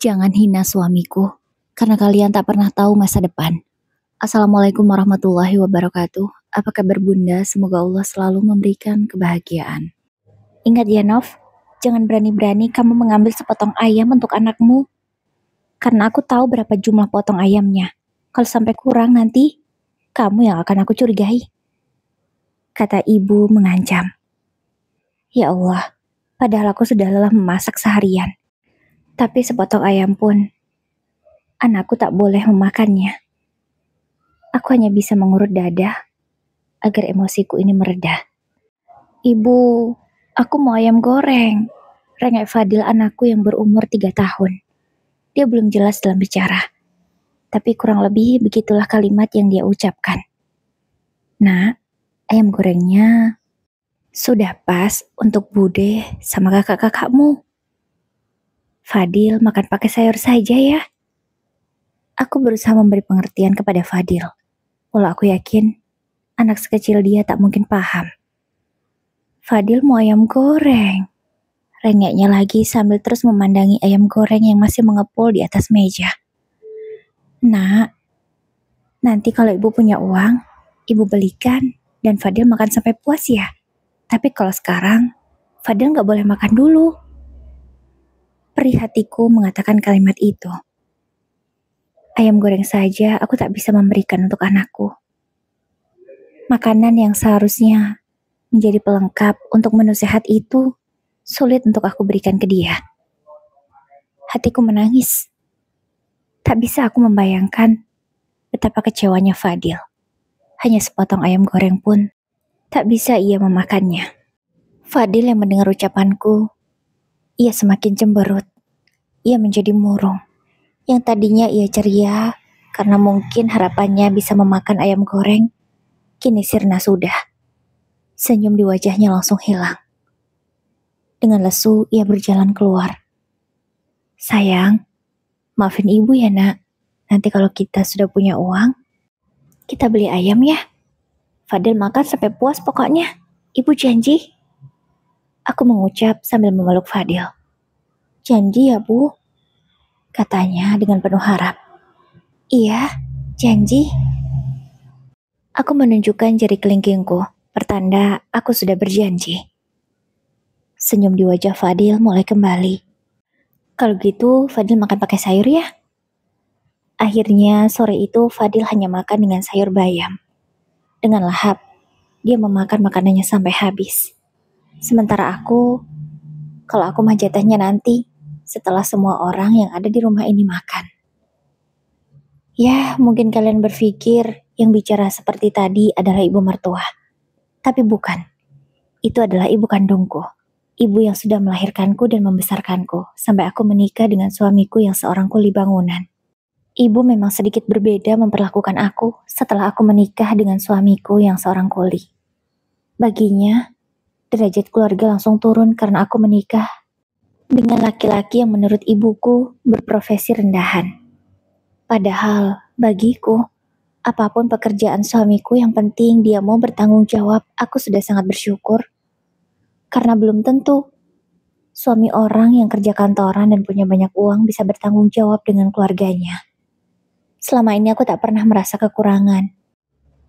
Jangan hina suamiku, karena kalian tak pernah tahu masa depan. Assalamualaikum warahmatullahi wabarakatuh. Apa kabar bunda? Semoga Allah selalu memberikan kebahagiaan. Ingat ya Nov, jangan berani-berani kamu mengambil sepotong ayam untuk anakmu. Karena aku tahu berapa jumlah potong ayamnya. Kalau sampai kurang nanti, kamu yang akan aku curigai. Kata ibu mengancam. Ya Allah, padahal aku sudah lelah memasak seharian. Tapi sepotong ayam pun, anakku tak boleh memakannya. Aku hanya bisa mengurut dada agar emosiku ini mereda. Ibu, aku mau ayam goreng. Rengek Fadil anakku yang berumur 3 tahun. Dia belum jelas dalam bicara. Tapi kurang lebih begitulah kalimat yang dia ucapkan. Nah, ayam gorengnya sudah pas untuk Bude sama kakak-kakakmu. Fadil makan pakai sayur saja ya. Aku berusaha memberi pengertian kepada Fadil. Walau aku yakin anak sekecil dia tak mungkin paham. Fadil mau ayam goreng. Rengeknya lagi sambil terus memandangi ayam goreng yang masih mengepul di atas meja. Nak, nanti kalau ibu punya uang, ibu belikan dan Fadil makan sampai puas ya. Tapi kalau sekarang, Fadil gak boleh makan dulu. Perih hatiku mengatakan kalimat itu. Ayam goreng saja aku tak bisa memberikan untuk anakku. Makanan yang seharusnya menjadi pelengkap untuk menu sehat itu sulit untuk aku berikan ke dia. Hatiku menangis. Tak bisa aku membayangkan betapa kecewanya Fadil. Hanya sepotong ayam goreng pun tak bisa ia memakannya. Fadil yang mendengar ucapanku, ia semakin cemberut. Ia menjadi murung. Yang tadinya ia ceria karena mungkin harapannya bisa memakan ayam goreng, kini sirna sudah. Senyum di wajahnya langsung hilang. Dengan lesu, ia berjalan keluar. Sayang, maafin ibu ya nak. Nanti kalau kita sudah punya uang, kita beli ayam ya. Fadil makan sampai puas pokoknya. Ibu janji. Aku mengucap sambil memeluk Fadil. Janji ya bu, katanya dengan penuh harap. Iya, janji. Aku menunjukkan jari kelingkingku, pertanda aku sudah berjanji. Senyum di wajah Fadil mulai kembali. Kalau gitu, Fadil makan pakai sayur ya? Akhirnya sore itu Fadil hanya makan dengan sayur bayam. Dengan lahap, dia memakan makanannya sampai habis. Sementara aku, kalau aku mah jatahnya nanti, setelah semua orang yang ada di rumah ini makan. Ya, mungkin kalian berpikir yang bicara seperti tadi adalah ibu mertua. Tapi bukan. Itu adalah ibu kandungku. Ibu yang sudah melahirkanku dan membesarkanku, sampai aku menikah dengan suamiku yang seorang kuli bangunan. Ibu memang sedikit berbeda memperlakukan aku setelah aku menikah dengan suamiku yang seorang kuli. Baginya, derajat keluarga langsung turun karena aku menikah dengan laki-laki yang menurut ibuku berprofesi rendahan. Padahal, bagiku, apapun pekerjaan suamiku yang penting dia mau bertanggung jawab, aku sudah sangat bersyukur. Karena belum tentu suami orang yang kerja kantoran dan punya banyak uang bisa bertanggung jawab dengan keluarganya. Selama ini aku tak pernah merasa kekurangan.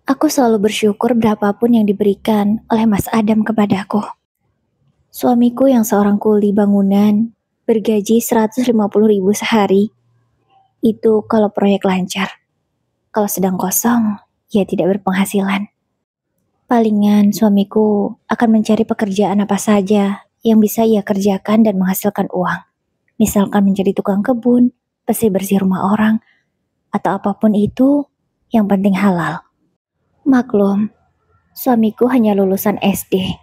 Aku selalu bersyukur berapapun yang diberikan oleh Mas Adam kepadaku. Suamiku yang seorang kuli bangunan bergaji 150.000 sehari. Itu kalau proyek lancar. Kalau sedang kosong, ia tidak berpenghasilan. Palingan suamiku akan mencari pekerjaan apa saja yang bisa ia kerjakan dan menghasilkan uang. Misalkan menjadi tukang kebun, bersih-bersih rumah orang, atau apapun itu yang penting halal. Maklum, suamiku hanya lulusan SD.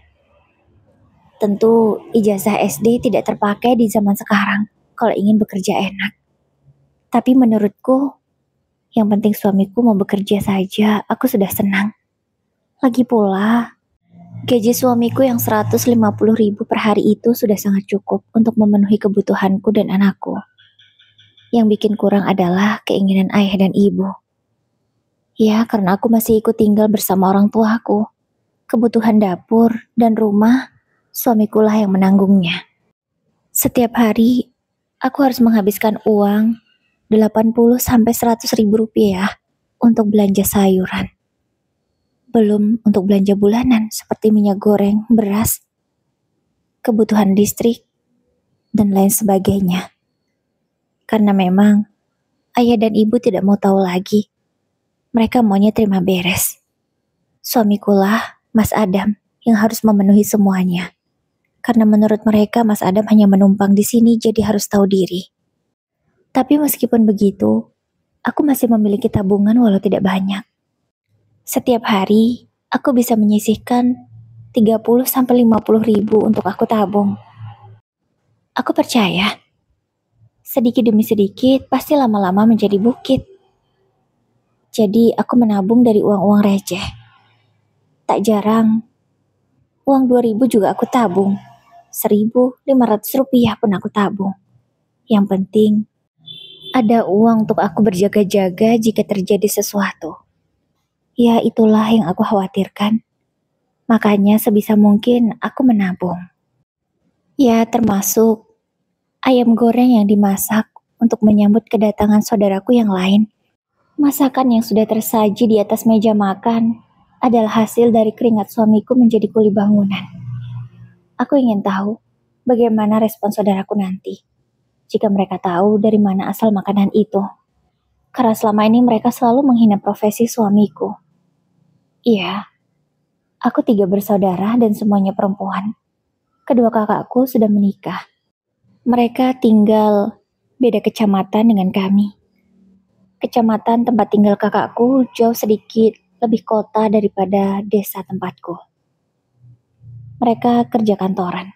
Tentu ijazah SD tidak terpakai di zaman sekarang kalau ingin bekerja enak. Tapi menurutku, yang penting suamiku mau bekerja saja, aku sudah senang. Lagi pula, gaji suamiku yang 150.000 per hari itu sudah sangat cukup untuk memenuhi kebutuhanku dan anakku. Yang bikin kurang adalah keinginan ayah dan ibu. Ya, karena aku masih ikut tinggal bersama orang tuaku. Kebutuhan dapur dan rumah, suamikulah yang menanggungnya. Setiap hari, Aku harus menghabiskan uang 80 sampai 100 ribu rupiah untuk belanja sayuran. Belum untuk belanja bulanan seperti minyak goreng, beras, kebutuhan listrik, dan lain sebagainya. Karena memang ayah dan ibu tidak mau tahu lagi. Mereka maunya terima beres. Suamikulah, Mas Adam, yang harus memenuhi semuanya. Karena menurut mereka Mas Adam hanya menumpang di sini jadi harus tahu diri. Tapi meskipun begitu, aku masih memiliki tabungan walau tidak banyak. Setiap hari, aku bisa menyisihkan 30 sampai 50 ribu untuk aku tabung. Aku percaya, sedikit demi sedikit pasti lama-lama menjadi bukit. Jadi aku menabung dari uang-uang receh. Tak jarang, uang 2 ribu juga aku tabung. 1.500 rupiah pun aku tabung. Yang penting, ada uang untuk aku berjaga-jaga jika terjadi sesuatu. Ya, itulah yang aku khawatirkan. Makanya sebisa mungkin aku menabung. Ya, termasuk ayam goreng yang dimasak untuk menyambut kedatangan saudaraku yang lain. Masakan yang sudah tersaji di atas meja makan adalah hasil dari keringat suamiku menjadi kuli bangunan. Aku ingin tahu bagaimana respon saudaraku nanti jika mereka tahu dari mana asal makanan itu. Karena selama ini mereka selalu menghina profesi suamiku. Iya, aku 3 bersaudara dan semuanya perempuan. Kedua kakakku sudah menikah. Mereka tinggal beda kecamatan dengan kami. Kecamatan tempat tinggal kakakku jauh sedikit lebih kota daripada desa tempatku. Mereka kerja kantoran.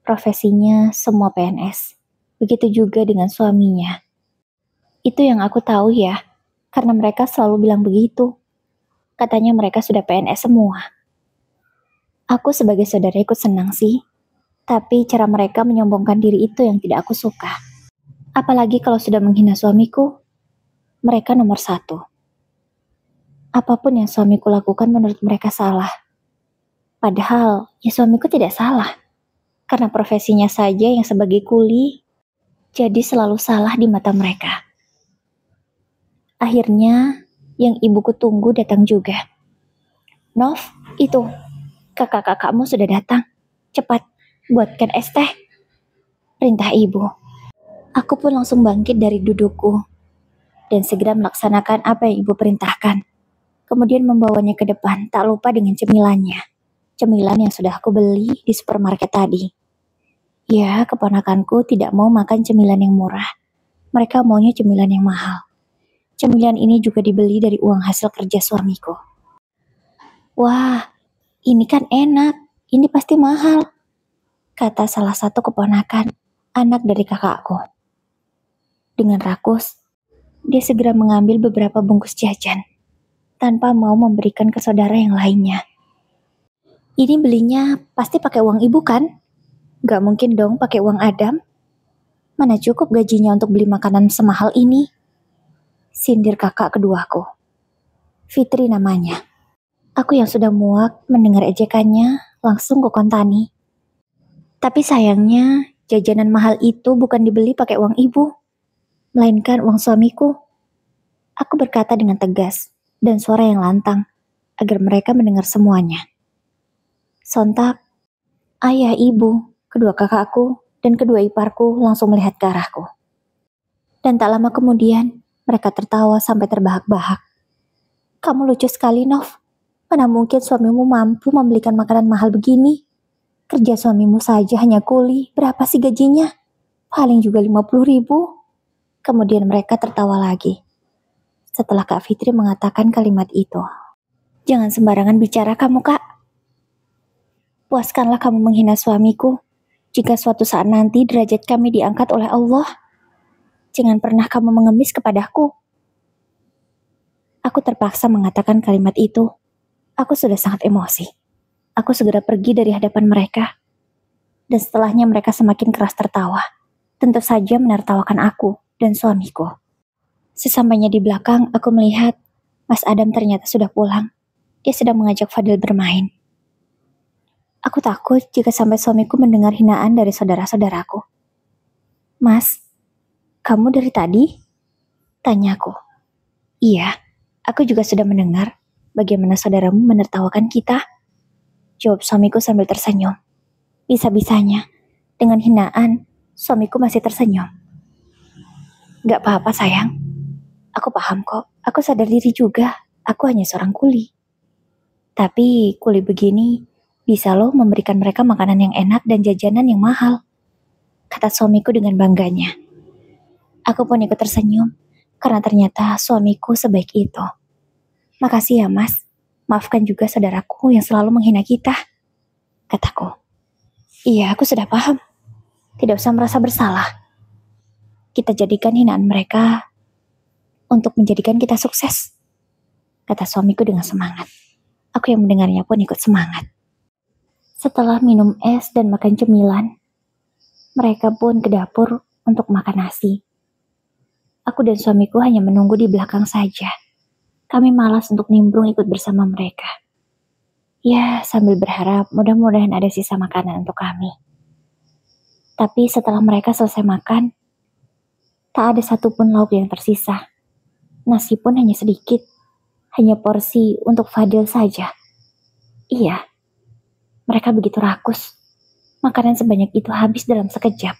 Profesinya semua PNS. Begitu juga dengan suaminya. Itu yang aku tahu ya, karena mereka selalu bilang begitu. Katanya mereka sudah PNS semua. Aku sebagai saudara ikut senang sih, tapi cara mereka menyombongkan diri itu yang tidak aku suka. Apalagi kalau sudah menghina suamiku, mereka nomor 1. Apapun yang suamiku lakukan menurut mereka salah. Padahal, ya suamiku tidak salah. Karena profesinya saja yang sebagai kuli, jadi selalu salah di mata mereka. Akhirnya, yang ibuku tunggu datang juga. Nov, itu, kakak-kakakmu sudah datang. Cepat, buatkan es teh. Perintah ibu. Aku pun langsung bangkit dari dudukku dan segera melaksanakan apa yang ibu perintahkan. Kemudian membawanya ke depan, tak lupa dengan cemilannya. Cemilan yang sudah aku beli di supermarket tadi. Ya, keponakanku tidak mau makan cemilan yang murah. Mereka maunya cemilan yang mahal. Cemilan ini juga dibeli dari uang hasil kerja suamiku. Wah, ini kan enak. Ini pasti mahal, kata salah satu keponakan, anak dari kakakku. Dengan rakus, dia segera mengambil beberapa bungkus jajan, tanpa mau memberikan ke saudara yang lainnya. Ini belinya pasti pakai uang ibu kan? Gak mungkin dong pakai uang Adam. Mana cukup gajinya untuk beli makanan semahal ini? Sindir kakak keduaku. Fitri namanya. Aku yang sudah muak mendengar ejekannya, langsung kukontani. Tapi sayangnya, jajanan mahal itu bukan dibeli pakai uang ibu, melainkan uang suamiku. Aku berkata dengan tegas dan suara yang lantang, agar mereka mendengar semuanya. Sontak, ayah, ibu, kedua kakakku, dan kedua iparku langsung melihat ke arahku. Dan tak lama kemudian, mereka tertawa sampai terbahak-bahak. Kamu lucu sekali, Nov. Mana mungkin suamimu mampu membelikan makanan mahal begini? Kerja suamimu saja hanya kuli, berapa sih gajinya? Paling juga 50 ribu. Kemudian mereka tertawa lagi. Setelah Kak Fitri mengatakan kalimat itu. Jangan sembarangan bicara kamu, Kak. Puaskanlah kamu menghina suamiku. Jika suatu saat nanti derajat kami diangkat oleh Allah, jangan pernah kamu mengemis kepadaku. Aku terpaksa mengatakan kalimat itu. Aku sudah sangat emosi. Aku segera pergi dari hadapan mereka. Dan setelahnya mereka semakin keras tertawa. Tentu saja menertawakan aku dan suamiku. Sesampainya di belakang, aku melihat Mas Adam ternyata sudah pulang. Dia sedang mengajak Fadil bermain. Aku takut jika sampai suamiku mendengar hinaan dari saudara-saudaraku. Mas, kamu dari tadi? Tanyaku. Iya, aku juga sudah mendengar bagaimana saudaramu menertawakan kita. Jawab suamiku sambil tersenyum. Bisa-bisanya, dengan hinaan, suamiku masih tersenyum. Gak apa-apa sayang, aku paham kok. Aku sadar diri juga, aku hanya seorang kuli. Tapi kuli begini, bisa loh memberikan mereka makanan yang enak dan jajanan yang mahal. Kata suamiku dengan bangganya. Aku pun ikut tersenyum, karena ternyata suamiku sebaik itu. Makasih ya mas, maafkan juga saudaraku yang selalu menghina kita, kataku. Iya, aku sudah paham. Tidak usah merasa bersalah. Kita jadikan hinaan mereka untuk menjadikan kita sukses, kata suamiku dengan semangat. Aku yang mendengarnya pun ikut semangat. Setelah minum es dan makan cemilan, mereka pun ke dapur untuk makan nasi. Aku dan suamiku hanya menunggu di belakang saja. Kami malas untuk nimbrung ikut bersama mereka. Ya, sambil berharap mudah-mudahan ada sisa makanan untuk kami. Tapi setelah mereka selesai makan, tak ada satupun lauk yang tersisa. Nasi pun hanya sedikit, hanya porsi untuk Fadil saja. Iya, mereka begitu rakus. Makanan sebanyak itu habis dalam sekejap.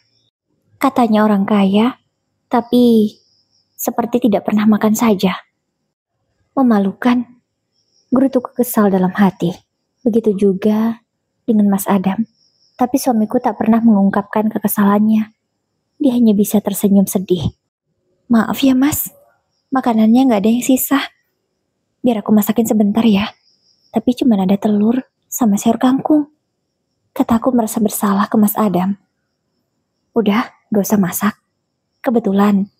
Katanya orang kaya, tapi seperti tidak pernah makan saja. Memalukan, gerutuku kesal dalam hati. Begitu juga dengan Mas Adam. Tapi suamiku tak pernah mengungkapkan kekesalannya. Dia hanya bisa tersenyum sedih. Maaf ya mas, makanannya gak ada yang sisa. Biar aku masakin sebentar ya. Tapi cuma ada telur sama sayur kangkung. Kataku merasa bersalah ke Mas Adam. Udah, gak usah masak. Kebetulan,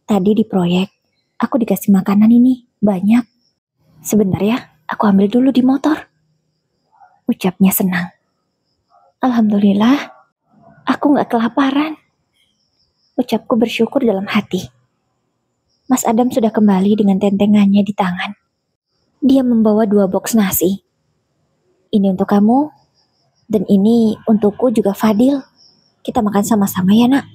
tadi di proyek, aku dikasih makanan ini, banyak. Sebentar ya, aku ambil dulu di motor. Ucapnya senang. Alhamdulillah, aku gak kelaparan. Ucapku bersyukur dalam hati. Mas Adam sudah kembali dengan tentengannya di tangan. Dia membawa 2 boks nasi. Ini untuk kamu, dan ini untukku juga Fadil. Kita makan sama-sama ya nak.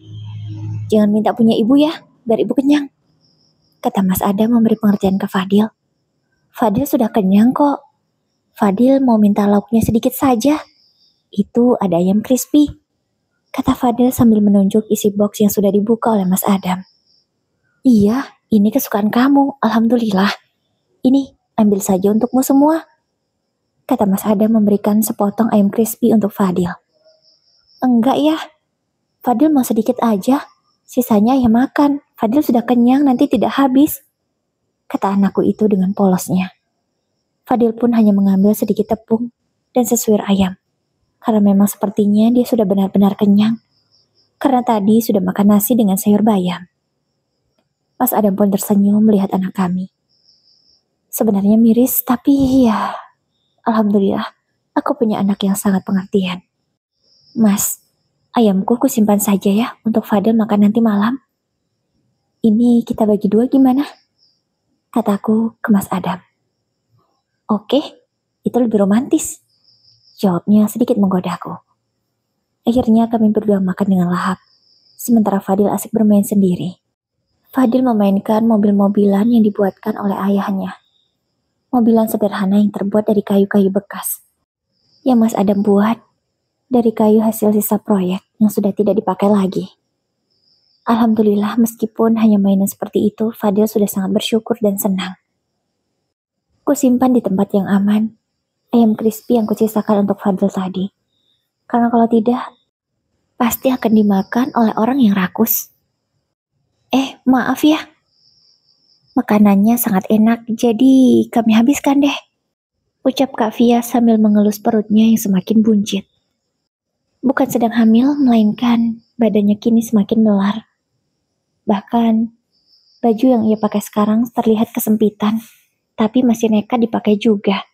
Jangan minta punya ibu ya, biar ibu kenyang. Kata Mas Adam memberi pengertian ke Fadil. Fadil sudah kenyang kok. Fadil mau minta lauknya sedikit saja. Itu ada ayam crispy. Kata Fadil sambil menunjuk isi boks yang sudah dibuka oleh Mas Adam. Iya, ini kesukaan kamu, alhamdulillah. Ini, ambil saja untukmu semua. Kata Mas Adam memberikan sepotong ayam crispy untuk Fadil. Enggak ya, Fadil mau sedikit aja. Sisanya ayam makan. Fadil sudah kenyang, nanti tidak habis. Kata anakku itu dengan polosnya. Fadil pun hanya mengambil sedikit tepung dan sesuir ayam. Karena memang sepertinya dia sudah benar-benar kenyang. Karena tadi sudah makan nasi dengan sayur bayam. Mas Adam pun tersenyum melihat anak kami. Sebenarnya miris, tapi ya, alhamdulillah, aku punya anak yang sangat pengertian. Mas, ayamku kusimpan saja ya untuk Fadil makan nanti malam. Ini kita bagi 2 gimana? Kataku ke Mas Adam. Oke, itu lebih romantis. Jawabnya sedikit menggodaku. Akhirnya kami berdua makan dengan lahap, sementara Fadil asik bermain sendiri. Fadil memainkan mobil-mobilan yang dibuatkan oleh ayahnya. Mobilan sederhana yang terbuat dari kayu-kayu bekas. Yang Mas Adam buat dari kayu hasil sisa proyek yang sudah tidak dipakai lagi. Alhamdulillah meskipun hanya mainan seperti itu, Fadil sudah sangat bersyukur dan senang. Kusimpan di tempat yang aman ayam crispy yang kusisakan untuk Fadil tadi. Karena kalau tidak, pasti akan dimakan oleh orang yang rakus. Maaf ya. Makanannya sangat enak, jadi kami habiskan deh. Ucap Kak Via sambil mengelus perutnya yang semakin buncit. Bukan sedang hamil, melainkan badannya kini semakin melar. Bahkan, baju yang ia pakai sekarang terlihat kesempitan, tapi masih nekat dipakai juga.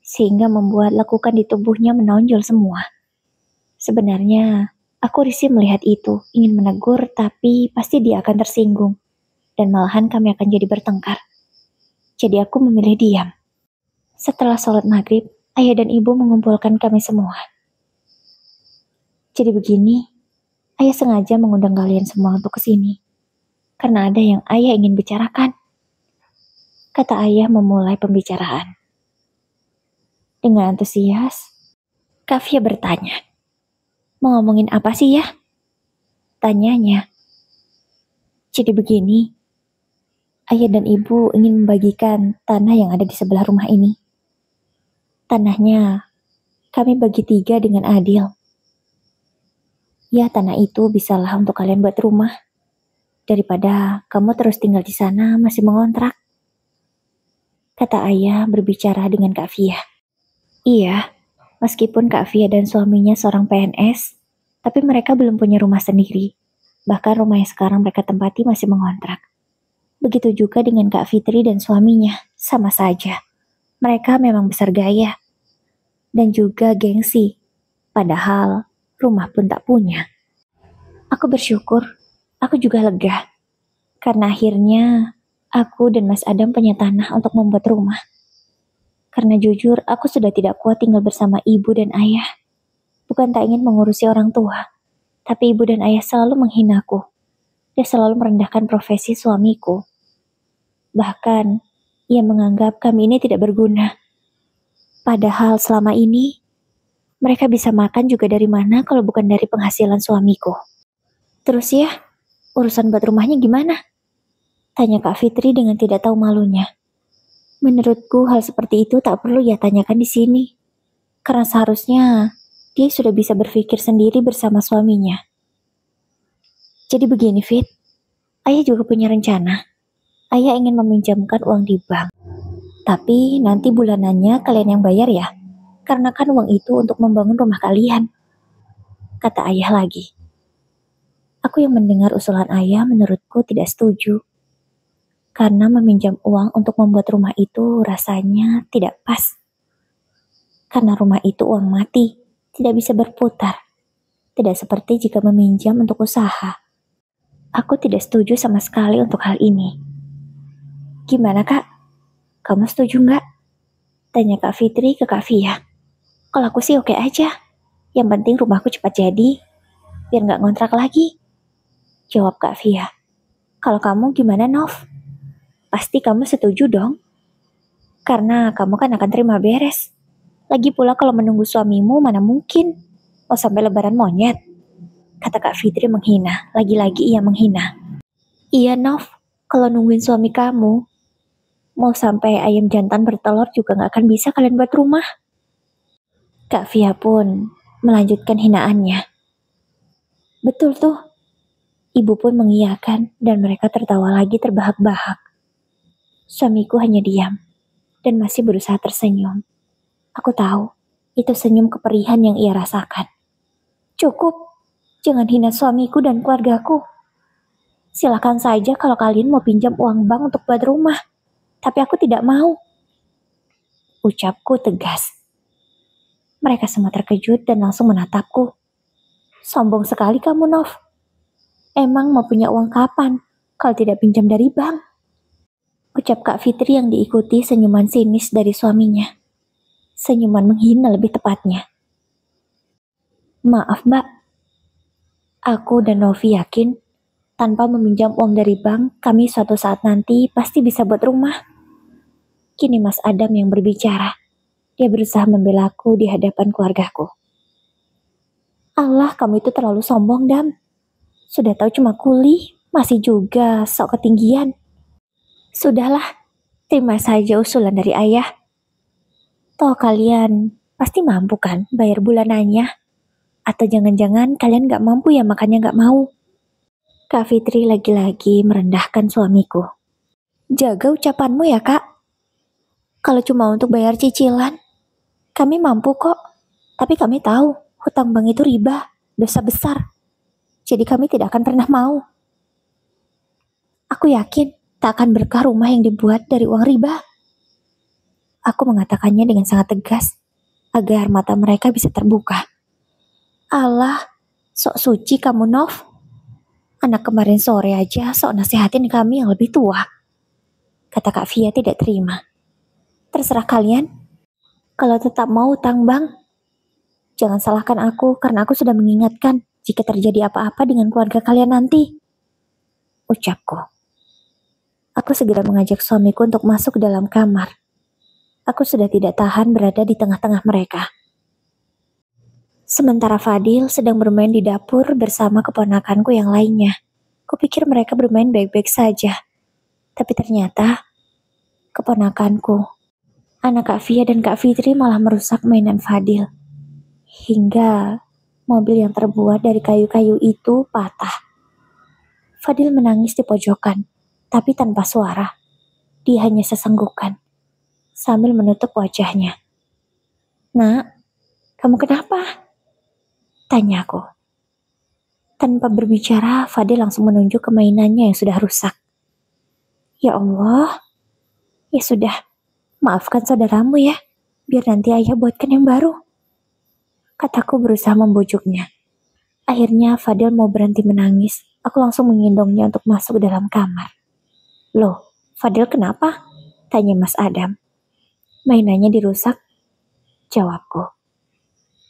Sehingga membuat lekukan di tubuhnya menonjol semua. Sebenarnya, aku risih melihat itu, ingin menegur, tapi pasti dia akan tersinggung. Dan malahan kami akan jadi bertengkar. Jadi aku memilih diam. Setelah sholat maghrib, ayah dan ibu mengumpulkan kami semua. Jadi begini, Ayah sengaja mengundang kalian semua untuk kesini, karena ada yang ayah ingin bicarakan. Kata ayah memulai pembicaraan. Dengan antusias, Kafia bertanya, mau ngomongin apa sih ya? Tanyanya. Jadi begini, ayah dan ibu ingin membagikan tanah yang ada di sebelah rumah ini. Tanahnya kami bagi 3 dengan adil. Ya, tanah itu bisalah untuk kalian buat rumah. Daripada kamu terus tinggal di sana masih mengontrak. Kata ayah berbicara dengan Kak Fia. Iya, meskipun Kak Fia dan suaminya seorang PNS, tapi mereka belum punya rumah sendiri. Bahkan rumah yang sekarang mereka tempati masih mengontrak. Begitu juga dengan Kak Fitri dan suaminya, sama saja. Mereka memang besar gaya. Dan juga gengsi. Padahal rumah pun tak punya. Aku bersyukur, aku juga lega. Karena akhirnya aku dan Mas Adam punya tanah untuk membuat rumah. Karena jujur, aku sudah tidak kuat tinggal bersama ibu dan ayah. Bukan tak ingin mengurusi orang tua, tapi ibu dan ayah selalu menghinaku. Dia selalu merendahkan profesi suamiku. Bahkan, ia menganggap kami ini tidak berguna. Padahal selama ini, mereka bisa makan juga dari mana kalau bukan dari penghasilan suamiku. Terus ya, urusan buat rumahnya gimana? Tanya Kak Fitri dengan tidak tahu malunya. Menurutku hal seperti itu tak perlu ia tanyakan di sini. Karena seharusnya dia sudah bisa berpikir sendiri bersama suaminya. Jadi begini Fit, ayah juga punya rencana. Ayah ingin meminjamkan uang di bank. Tapi nanti bulanannya kalian yang bayar ya. Karena kan uang itu untuk membangun rumah kalian. Kata ayah lagi. Aku yang mendengar usulan ayah menurutku tidak setuju. Karena meminjam uang untuk membuat rumah itu rasanya tidak pas. Karena rumah itu uang mati, tidak bisa berputar. Tidak seperti jika meminjam untuk usaha. Aku tidak setuju sama sekali untuk hal ini. Gimana kak? Kamu setuju nggak? Tanya Kak Fitri ke Kak Fia. Kalau aku sih oke aja. Yang penting rumahku cepat jadi, biar nggak ngontrak lagi. Jawab Kak Fia. Kalau kamu gimana Nov? Pasti kamu setuju dong. Karena kamu kan akan terima beres. Lagi pula kalau menunggu suamimu mana mungkin. Mau sampai lebaran monyet. Kata Kak Fitri menghina. Lagi-lagi ia menghina. Iya Nov, kalau nungguin suami kamu, mau sampai ayam jantan bertelur juga gak akan bisa kalian buat rumah. Kak Fia pun melanjutkan hinaannya. Betul tuh. Ibu pun mengiyakan dan mereka tertawa lagi terbahak-bahak. Suamiku hanya diam dan masih berusaha tersenyum. Aku tahu, itu senyum keperihan yang ia rasakan. Cukup, jangan hina suamiku dan keluargaku. Silakan saja kalau kalian mau pinjam uang bank untuk buat rumah. Tapi aku tidak mau. Ucapku tegas. Mereka semua terkejut dan langsung menatapku. Sombong sekali kamu, Nov. Emang mau punya uang kapan kalau tidak pinjam dari bank? Ucap Kak Fitri yang diikuti senyuman sinis dari suaminya. Senyuman menghina lebih tepatnya. Maaf mbak, aku dan Novi yakin tanpa meminjam uang dari bank, kami suatu saat nanti pasti bisa buat rumah. Kini Mas Adam yang berbicara. Dia berusaha membelaku di hadapan keluargaku. Allah, kamu itu terlalu sombong, Dam. Sudah tahu cuma kuli, masih juga sok ketinggian. Sudahlah, terima saja usulan dari ayah. Toh kalian pasti mampu kan bayar bulanannya? Atau jangan-jangan kalian gak mampu ya makanya gak mau? Kak Fitri lagi-lagi merendahkan suamiku. Jaga ucapanmu ya kak. Kalau cuma untuk bayar cicilan, kami mampu kok. Tapi kami tahu hutang bank itu riba, dosa besar. Jadi kami tidak akan pernah mau. Aku yakin tak akan berkah rumah yang dibuat dari uang riba. Aku mengatakannya dengan sangat tegas, agar mata mereka bisa terbuka. Allah, sok suci kamu Nov. Anak kemarin sore aja sok nasihatin kami yang lebih tua. Kata Kak Fia tidak terima. Terserah kalian. Kalau tetap mau utang bang, jangan salahkan aku karena aku sudah mengingatkan jika terjadi apa-apa dengan keluarga kalian nanti, ucapku. Aku segera mengajak suamiku untuk masuk ke dalam kamar. Aku sudah tidak tahan berada di tengah-tengah mereka. Sementara Fadil sedang bermain di dapur bersama keponakanku yang lainnya. Kupikir mereka bermain baik-baik saja. Tapi ternyata keponakanku, anak Kak Fia dan Kak Fitri malah merusak mainan Fadil. Hingga mobil yang terbuat dari kayu-kayu itu patah. Fadil menangis di pojokan, tapi tanpa suara. Dia hanya sesenggukan, sambil menutup wajahnya. "Nak, kamu kenapa?" tanyaku. Tanpa berbicara, Fadil langsung menunjuk ke mainannya yang sudah rusak. "Ya Allah, ya sudah, maafkan saudaramu ya, biar nanti ayah buatkan yang baru," kataku berusaha membujuknya. Akhirnya Fadil mau berhenti menangis. Aku langsung menggendongnya untuk masuk ke dalam kamar. "Loh, Fadil kenapa?" tanya Mas Adam. "Mainannya dirusak," jawabku.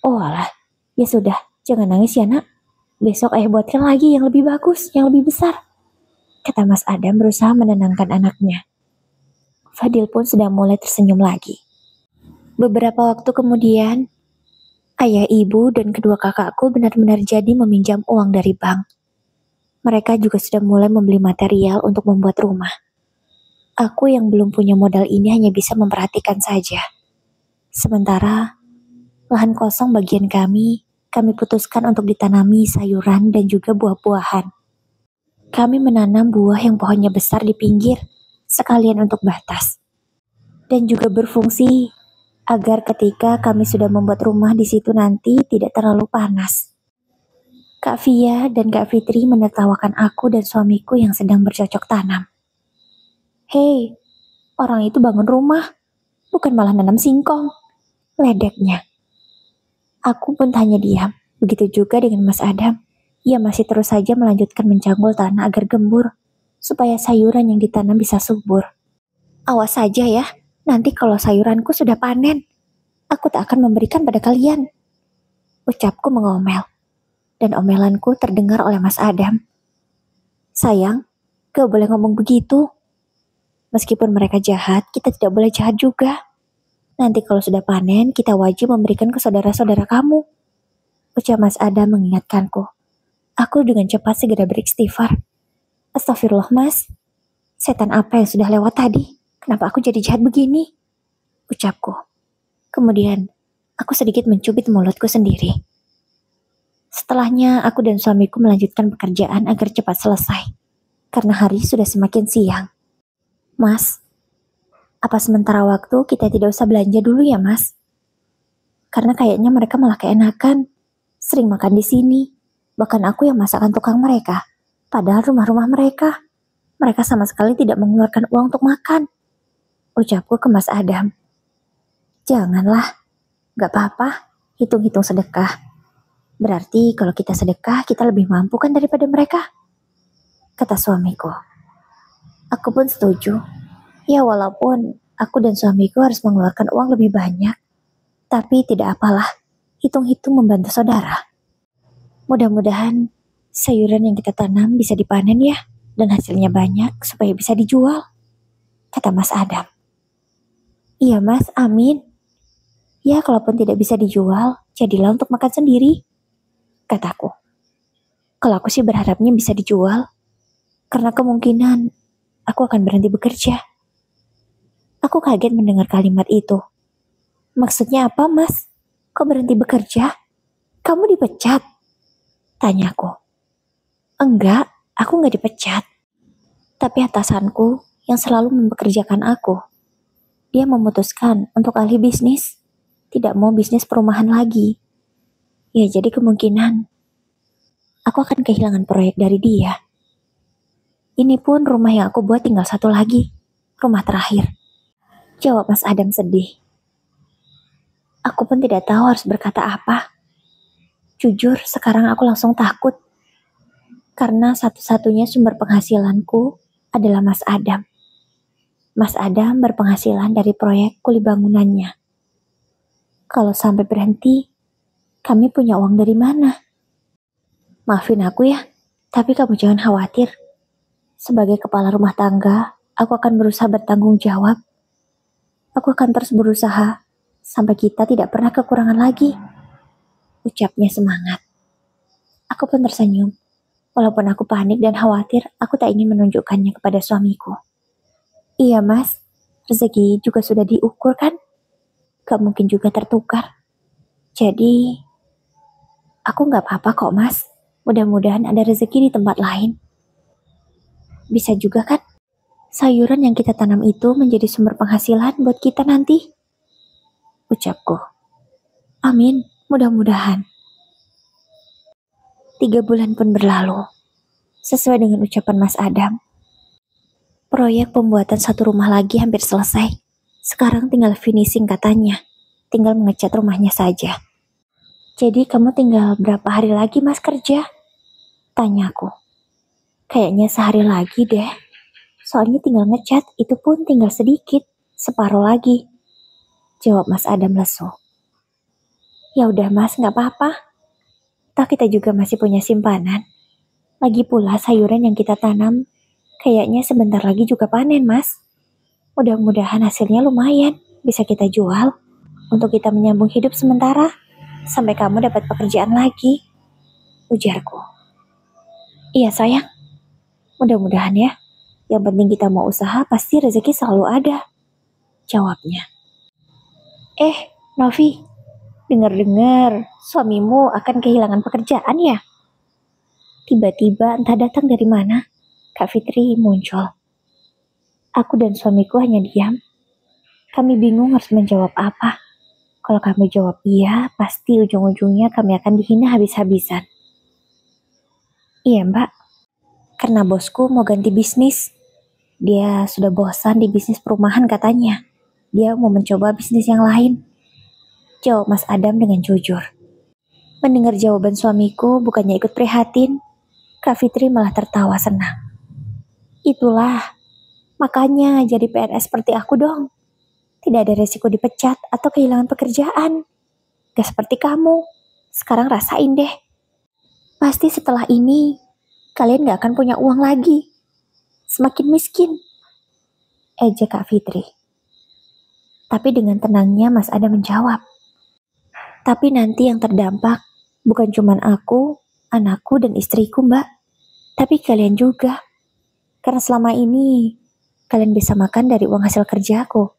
"Oh alah, ya sudah, jangan nangis ya nak. Besok ayah buatkan lagi yang lebih bagus, yang lebih besar," kata Mas Adam berusaha menenangkan anaknya. Fadil pun sudah mulai tersenyum lagi. Beberapa waktu kemudian, ayah, ibu, dan kedua kakakku benar-benar jadi meminjam uang dari bank. Mereka juga sudah mulai membeli material untuk membuat rumah. Aku yang belum punya modal ini hanya bisa memperhatikan saja. Sementara, lahan kosong bagian kami putuskan untuk ditanami sayuran dan juga buah-buahan. Kami menanam buah yang pohonnya besar di pinggir, sekalian untuk batas. Dan juga berfungsi agar ketika kami sudah membuat rumah di situ nanti tidak terlalu panas. Kak Fia dan Kak Fitri menertawakan aku dan suamiku yang sedang bercocok tanam. "Hei, orang itu bangun rumah, bukan malah nanam singkong," ledeknya. Aku pun hanya diam. Begitu juga dengan Mas Adam. Ia masih terus saja melanjutkan mencanggul tanah agar gembur, supaya sayuran yang ditanam bisa subur. "Awas saja ya, nanti kalau sayuranku sudah panen, aku tak akan memberikan pada kalian," ucapku mengomel. Dan omelanku terdengar oleh Mas Adam. "Sayang, gak boleh ngomong begitu. Meskipun mereka jahat, kita tidak boleh jahat juga. Nanti kalau sudah panen, kita wajib memberikan ke saudara-saudara kamu," ucap Mas Adam mengingatkanku. Aku dengan cepat segera beristighfar. "Astagfirullah Mas, setan apa yang sudah lewat tadi? Kenapa aku jadi jahat begini?" ucapku. Kemudian, aku sedikit mencubit mulutku sendiri. Setelahnya, aku dan suamiku melanjutkan pekerjaan agar cepat selesai. Karena hari sudah semakin siang. "Mas, apa sementara waktu kita tidak usah belanja dulu ya Mas? Karena kayaknya mereka malah keenakan. Sering makan di sini. Bahkan aku yang masakan tukang mereka. Padahal rumah-rumah mereka. Mereka sama sekali tidak mengeluarkan uang untuk makan," ucapku ke Mas Adam. "Janganlah, gak apa-apa. Hitung-hitung sedekah. Berarti kalau kita sedekah, kita lebih mampu kan daripada mereka," kata suamiku. Aku pun setuju. Ya walaupun aku dan suamiku harus mengeluarkan uang lebih banyak, tapi tidak apalah, hitung-hitung membantu saudara. Mudah-mudahan sayuran yang kita tanam bisa dipanen ya, dan hasilnya banyak supaya bisa dijual, kata Mas Adam. "Iya Mas, amin. Ya kalaupun tidak bisa dijual, jadilah untuk makan sendiri," kataku. Kalau aku sih berharapnya bisa dijual, karena kemungkinan aku akan berhenti bekerja. Aku kaget mendengar kalimat itu. "Maksudnya apa, Mas? Kok berhenti bekerja? Kamu dipecat?" tanyaku. "Enggak, aku nggak dipecat. Tapi atasanku yang selalu mempekerjakan aku. Dia memutuskan untuk alih bisnis. Tidak mau bisnis perumahan lagi. Ya jadi kemungkinan aku akan kehilangan proyek dari dia. Ini pun rumah yang aku buat tinggal satu lagi. Rumah terakhir," jawab Mas Adam sedih. Aku pun tidak tahu harus berkata apa. Jujur, sekarang aku langsung takut. Karena satu-satunya sumber penghasilanku adalah Mas Adam. Mas Adam berpenghasilan dari proyek kuli bangunannya. Kalau sampai berhenti, kami punya uang dari mana? Maafin aku ya, tapi kamu jangan khawatir. Sebagai kepala rumah tangga, aku akan berusaha bertanggung jawab. Aku akan terus berusaha sampai kita tidak pernah kekurangan lagi. Ucapnya semangat. Aku pun tersenyum. Walaupun aku panik dan khawatir, aku tak ingin menunjukkannya kepada suamiku. Iya mas, rezeki juga sudah diukur kan? Gak mungkin juga tertukar. Jadi, aku gak apa-apa kok mas. Mudah-mudahan ada rezeki di tempat lain. Bisa juga kan? Sayuran yang kita tanam itu menjadi sumber penghasilan buat kita nanti. Ucapku. Amin, mudah-mudahan. 3 bulan pun berlalu. Sesuai dengan ucapan Mas Adam, proyek pembuatan satu rumah lagi hampir selesai. Sekarang tinggal finishing katanya. Tinggal mengecat rumahnya saja. Jadi kamu tinggal berapa hari lagi mas kerja? Tanyaku. Kayaknya sehari lagi deh. Soalnya tinggal ngecat itu pun tinggal sedikit. Separuh lagi. Jawab Mas Adam lesu. Ya udah mas, gak apa-apa. Toh kita juga masih punya simpanan. Lagi pula sayuran yang kita tanam kayaknya sebentar lagi juga panen mas. Mudah-mudahan hasilnya lumayan. Bisa kita jual. Untuk kita menyambung hidup sementara. Sampai kamu dapat pekerjaan lagi. Ujarku. Iya sayang. Mudah-mudahan ya. Yang penting kita mau usaha pasti rezeki selalu ada. Jawabnya. Novi. Dengar-dengar suamimu akan kehilangan pekerjaan ya? Tiba-tiba entah datang dari mana. Kak Fitri muncul. Aku dan suamiku hanya diam. Kami bingung harus menjawab apa. Kalau kami jawab iya, pasti ujung-ujungnya kami akan dihina habis-habisan. Iya mbak, karena bosku mau ganti bisnis. Dia sudah bosan di bisnis perumahan katanya. Dia mau mencoba bisnis yang lain. Jawab Mas Adam dengan jujur. Mendengar jawaban suamiku bukannya ikut prihatin, Kak Fitri malah tertawa senang. Itulah, makanya jadi PNS seperti aku dong. Tidak ada resiko dipecat atau kehilangan pekerjaan. Gak seperti kamu. Sekarang rasain deh. Pasti setelah ini, kalian gak akan punya uang lagi. Semakin miskin. Ejek Kak Fitri. Tapi dengan tenangnya Mas Adam menjawab. Tapi nanti yang terdampak bukan cuma aku, anakku dan istriku mbak. Tapi kalian juga. Karena selama ini, kalian bisa makan dari uang hasil kerjaku.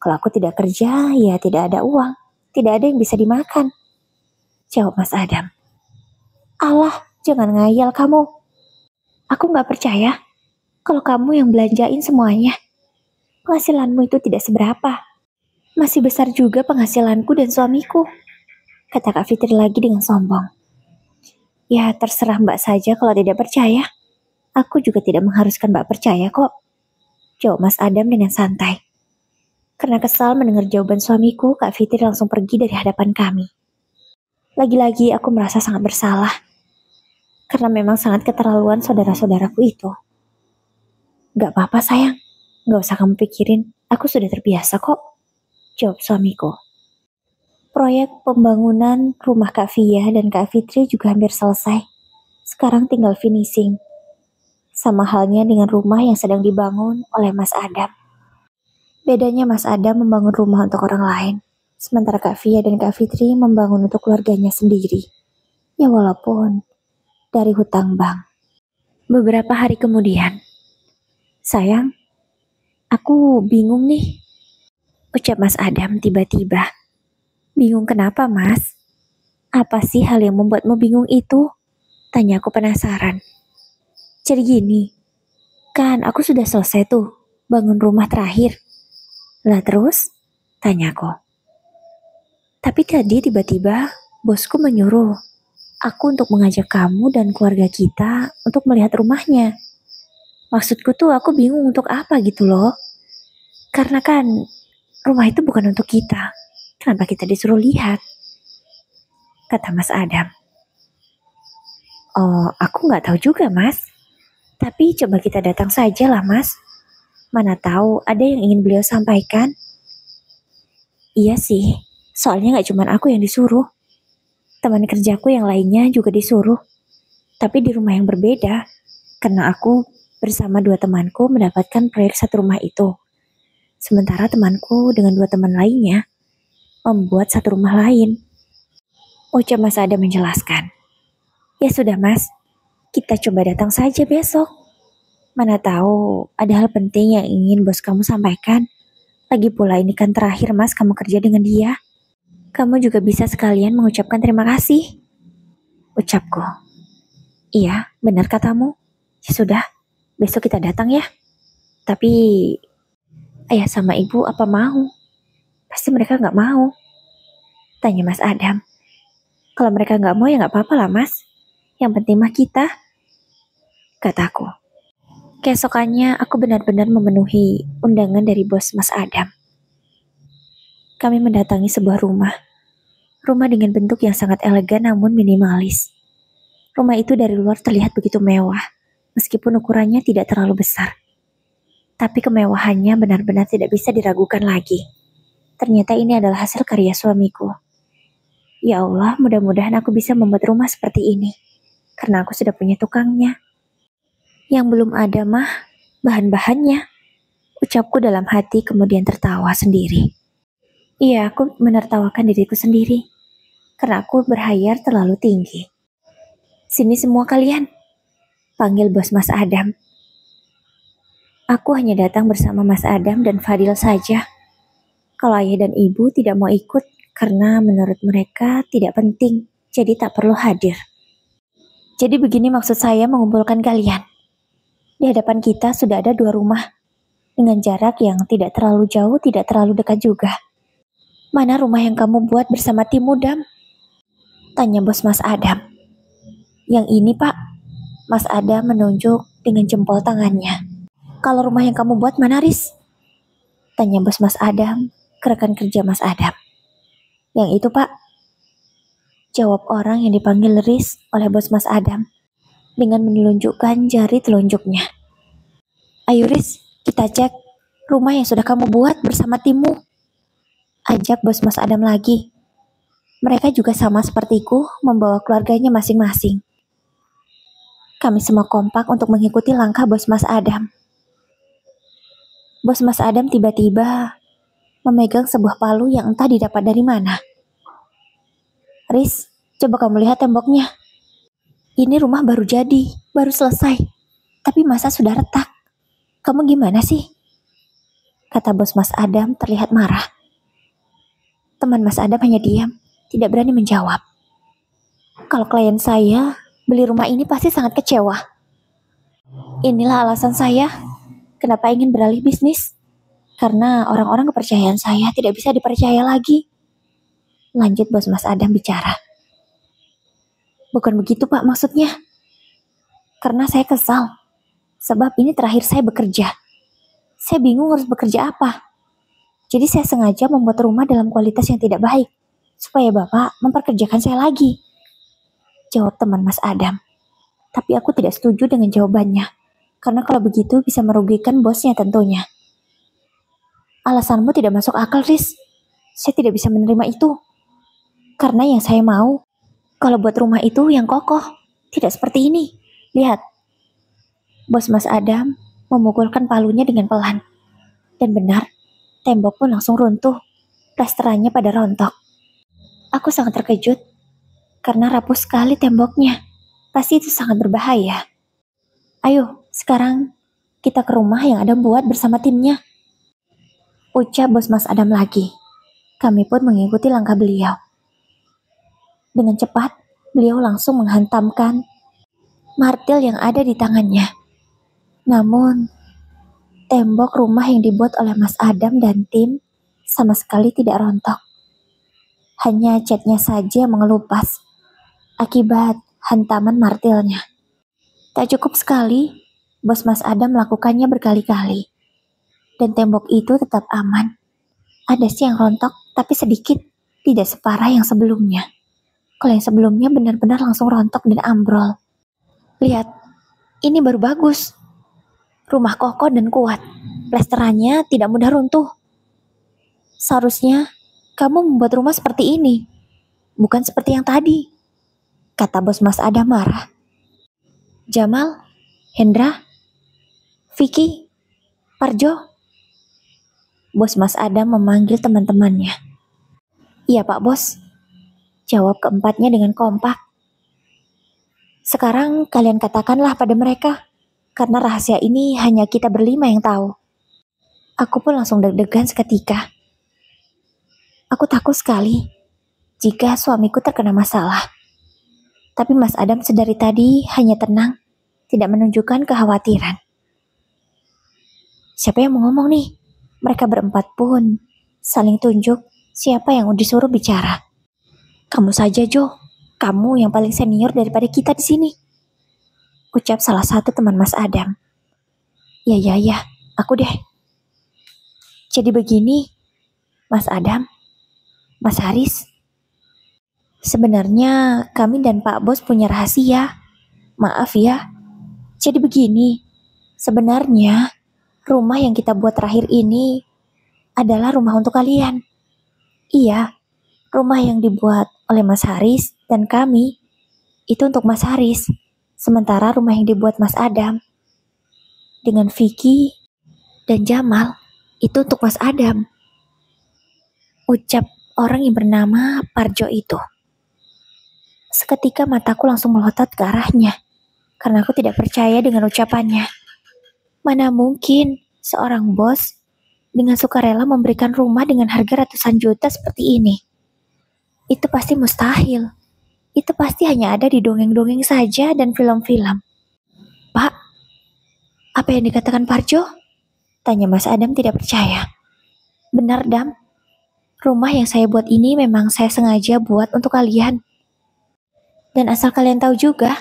Kalau aku tidak kerja, ya tidak ada uang. Tidak ada yang bisa dimakan. Jawab Mas Adam. Alah, jangan ngayal kamu. Aku gak percaya kalau kamu yang belanjain semuanya. Penghasilanmu itu tidak seberapa. Masih besar juga penghasilanku dan suamiku. Kata Kak Fitri lagi dengan sombong. Ya terserah mbak saja kalau tidak percaya. Aku juga tidak mengharuskan mbak percaya kok. Jawab Mas Adam dengan santai. Karena kesal mendengar jawaban suamiku, Kak Fitri langsung pergi dari hadapan kami. Lagi-lagi aku merasa sangat bersalah. Karena memang sangat keterlaluan saudara-saudaraku itu. Gak apa-apa sayang, gak usah kamu pikirin. Aku sudah terbiasa kok. Jawab suamiku. Proyek pembangunan rumah Kak Fia dan Kak Fitri juga hampir selesai. Sekarang tinggal finishing. Sama halnya dengan rumah yang sedang dibangun oleh Mas Adam. Bedanya Mas Adam membangun rumah untuk orang lain, sementara Kak Fia dan Kak Fitri membangun untuk keluarganya sendiri. Ya walaupun dari hutang bank. Beberapa hari kemudian, sayang, aku bingung nih. Ucap Mas Adam tiba-tiba. Bingung kenapa mas? Apa sih hal yang membuatmu bingung itu? Tanya aku penasaran. Jadi gini, kan aku sudah selesai tuh bangun rumah terakhir. Lah terus? Tanyaku. Tapi tadi tiba-tiba bosku menyuruh aku untuk mengajak kamu dan keluarga kita untuk melihat rumahnya. Maksudku tuh aku bingung untuk apa gitu loh. Karena kan rumah itu bukan untuk kita. Kenapa kita disuruh lihat? Kata Mas Adam. Oh, aku nggak tahu juga mas. Tapi coba kita datang saja lah mas. Mana tahu ada yang ingin beliau sampaikan. Iya sih, soalnya gak cuma aku yang disuruh. Teman kerjaku yang lainnya juga disuruh. Tapi di rumah yang berbeda, karena aku bersama dua temanku mendapatkan proyek satu rumah itu. Sementara temanku dengan dua teman lainnya membuat satu rumah lain. Ucap Mas Adam menjelaskan. Ya sudah Mas, kita coba datang saja besok. Mana tahu ada hal penting yang ingin bos kamu sampaikan. Lagi pula ini kan terakhir Mas kamu kerja dengan dia. Kamu juga bisa sekalian mengucapkan terima kasih. Ucapku. Iya, benar katamu. Ya sudah, besok kita datang ya. Tapi ayah sama ibu apa mau? Pasti mereka nggak mau. Tanya Mas Adam. Kalau mereka nggak mau ya nggak apa-apa lah Mas. Yang penting mah kita, kataku. Keesokannya aku benar-benar memenuhi undangan dari bos Mas Adam. Kami mendatangi sebuah rumah. Rumah dengan bentuk yang sangat elegan namun minimalis. Rumah itu dari luar terlihat begitu mewah, meskipun ukurannya tidak terlalu besar. Tapi kemewahannya benar-benar tidak bisa diragukan lagi. Ternyata ini adalah hasil karya suamiku. Ya Allah, mudah-mudahan aku bisa membuat rumah seperti ini. Karena aku sudah punya tukangnya. Yang belum ada mah, bahan-bahannya. Ucapku dalam hati kemudian tertawa sendiri. Iya, aku menertawakan diriku sendiri. Karena aku berhayal terlalu tinggi. Sini semua kalian, panggil bos Mas Adam. Aku hanya datang bersama Mas Adam dan Fadil saja. Kalau ayah dan ibu tidak mau ikut karena menurut mereka tidak penting, jadi tak perlu hadir. Jadi begini maksud saya mengumpulkan kalian. Di hadapan kita sudah ada dua rumah, dengan jarak yang tidak terlalu jauh, tidak terlalu dekat juga. Mana rumah yang kamu buat bersama tim Mudam? Tanya bos Mas Adam. Yang ini Pak, Mas Adam menunjuk dengan jempol tangannya. Kalau rumah yang kamu buat mana Riz? Tanya bos Mas Adam ke rekan kerja Mas Adam. Yang itu Pak, jawab orang yang dipanggil Riz oleh bos Mas Adam dengan menunjukkan jari telunjuknya. Ayo Riz, kita cek rumah yang sudah kamu buat bersama timmu. Ajak bos Mas Adam lagi. Mereka juga sama sepertiku membawa keluarganya masing-masing. Kami semua kompak untuk mengikuti langkah bos Mas Adam. Bos Mas Adam tiba-tiba memegang sebuah palu yang entah didapat dari mana. Riz, coba kamu lihat temboknya. Ini rumah baru jadi, baru selesai. Tapi masa sudah retak? Kamu gimana sih? Kata bos Mas Adam terlihat marah. Teman Mas Adam hanya diam, tidak berani menjawab. Kalau klien saya beli rumah ini pasti sangat kecewa. Inilah alasan saya kenapa ingin beralih bisnis. Karena orang-orang kepercayaan saya tidak bisa dipercaya lagi. Lanjut bos Mas Adam bicara. Bukan begitu Pak maksudnya. Karena saya kesal. Sebab ini terakhir saya bekerja. Saya bingung harus bekerja apa. Jadi saya sengaja membuat rumah dalam kualitas yang tidak baik. Supaya Bapak memperkerjakan saya lagi. Jawab teman Mas Adam. Tapi aku tidak setuju dengan jawabannya. Karena kalau begitu bisa merugikan bosnya tentunya. Alasanmu tidak masuk akal Riz. Saya tidak bisa menerima itu. Karena yang saya mau, kalau buat rumah itu yang kokoh, tidak seperti ini. Lihat. Bos Mas Adam memukulkan palunya dengan pelan. Dan benar, tembok pun langsung runtuh. Plesterannya pada rontok. Aku sangat terkejut. Karena rapuh sekali temboknya. Pasti itu sangat berbahaya. Ayo, sekarang kita ke rumah yang Adam buat bersama timnya. Ucap bos Mas Adam lagi. Kami pun mengikuti langkah beliau. Dengan cepat, beliau langsung menghantamkan martil yang ada di tangannya. Namun, tembok rumah yang dibuat oleh Mas Adam dan tim sama sekali tidak rontok. Hanya catnya saja mengelupas akibat hantaman martilnya. Tak cukup sekali, bos Mas Adam melakukannya berkali-kali. Dan tembok itu tetap aman. Ada sih yang rontok, tapi sedikit, tidak separah yang sebelumnya. Kalau yang sebelumnya benar-benar langsung rontok dan ambrol. Lihat, ini baru bagus. Rumah kokoh dan kuat. Plesterannya tidak mudah runtuh. Seharusnya kamu membuat rumah seperti ini, bukan seperti yang tadi. Kata bos Mas Adam marah. Jamal, Hendra, Vicky, Parjo. Bos Mas Adam memanggil teman-temannya. Iya Pak Bos, jawab keempatnya dengan kompak. Sekarang kalian katakanlah pada mereka, karena rahasia ini hanya kita berlima yang tahu. Aku pun langsung deg-degan seketika. Aku takut sekali jika suamiku terkena masalah. Tapi Mas Adam sedari tadi hanya tenang, tidak menunjukkan kekhawatiran. Siapa yang mau ngomong nih? Mereka berempat pun saling tunjuk siapa yang disuruh bicara. Kamu saja Jo, kamu yang paling senior daripada kita di sini. Ucap salah satu teman Mas Adam. Ya, aku deh. Jadi begini, Mas Adam, Mas Haris. Sebenarnya kami dan Pak Bos punya rahasia. Maaf ya. Jadi begini, sebenarnya rumah yang kita buat terakhir ini adalah rumah untuk kalian. Iya, rumah yang dibuat oleh Mas Haris dan kami itu untuk Mas Haris. Sementara rumah yang dibuat Mas Adam dengan Vicky dan Jamal itu untuk Mas Adam. Ucap orang yang bernama Parjo itu. Seketika mataku langsung melotot ke arahnya karena aku tidak percaya dengan ucapannya. Mana mungkin seorang bos dengan sukarela memberikan rumah dengan harga ratusan juta seperti ini? Itu pasti mustahil. Itu pasti hanya ada di dongeng-dongeng saja dan film-film. Pak, apa yang dikatakan Parjo? Tanya Mas Adam tidak percaya. Benar Dam, rumah yang saya buat ini memang saya sengaja buat untuk kalian. Dan asal kalian tahu juga,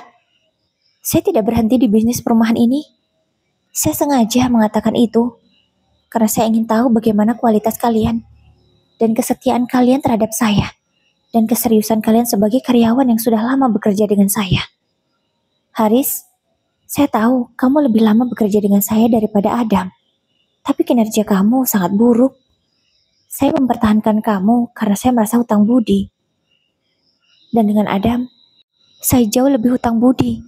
saya tidak berhenti di bisnis perumahan ini. Saya sengaja mengatakan itu karena saya ingin tahu bagaimana kualitas kalian dan kesetiaan kalian terhadap saya dan keseriusan kalian sebagai karyawan yang sudah lama bekerja dengan saya. Haris, saya tahu kamu lebih lama bekerja dengan saya daripada Adam, tapi kinerja kamu sangat buruk. Saya mempertahankan kamu karena saya merasa hutang budi. Dan dengan Adam, saya jauh lebih hutang budi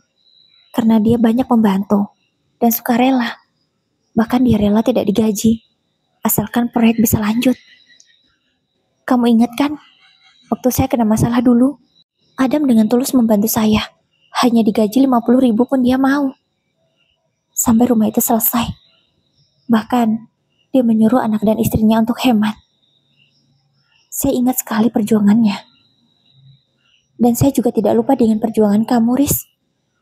karena dia banyak membantu dan sukarela. Bahkan dia rela tidak digaji, asalkan proyek bisa lanjut. Kamu ingat kan, waktu saya kena masalah dulu, Adam dengan tulus membantu saya. Hanya digaji 50.000 pun dia mau. Sampai rumah itu selesai. Bahkan, dia menyuruh anak dan istrinya untuk hemat. Saya ingat sekali perjuangannya. Dan saya juga tidak lupa dengan perjuangan kamu, Riz.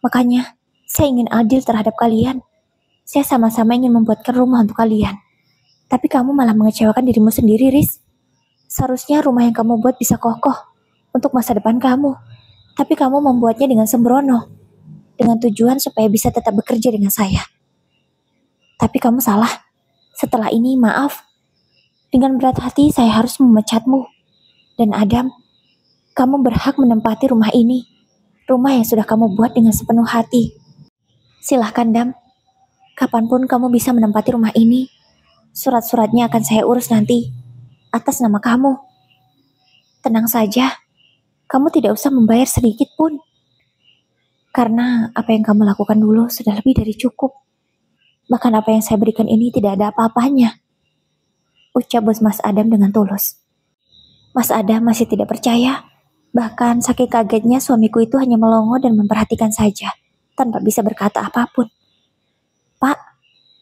Makanya, saya ingin adil terhadap kalian. Saya sama-sama ingin membuatkan rumah untuk kalian. Tapi kamu malah mengecewakan dirimu sendiri, Riz. Seharusnya rumah yang kamu buat bisa kokoh untuk masa depan kamu. Tapi kamu membuatnya dengan sembrono. Dengan tujuan supaya bisa tetap bekerja dengan saya. Tapi kamu salah. Setelah ini, maaf. Dengan berat hati saya harus memecatmu. Dan Adam, kamu berhak menempati rumah ini. Rumah yang sudah kamu buat dengan sepenuh hati. Silahkan, Dam. Kapanpun kamu bisa menempati rumah ini, surat-suratnya akan saya urus nanti, atas nama kamu. Tenang saja, kamu tidak usah membayar sedikit pun. Karena apa yang kamu lakukan dulu sudah lebih dari cukup. Bahkan apa yang saya berikan ini tidak ada apa-apanya. Ucap bos Mas Adam dengan tulus. Mas Adam masih tidak percaya. Bahkan saking kagetnya suamiku itu hanya melongo dan memperhatikan saja, tanpa bisa berkata apapun. Pak,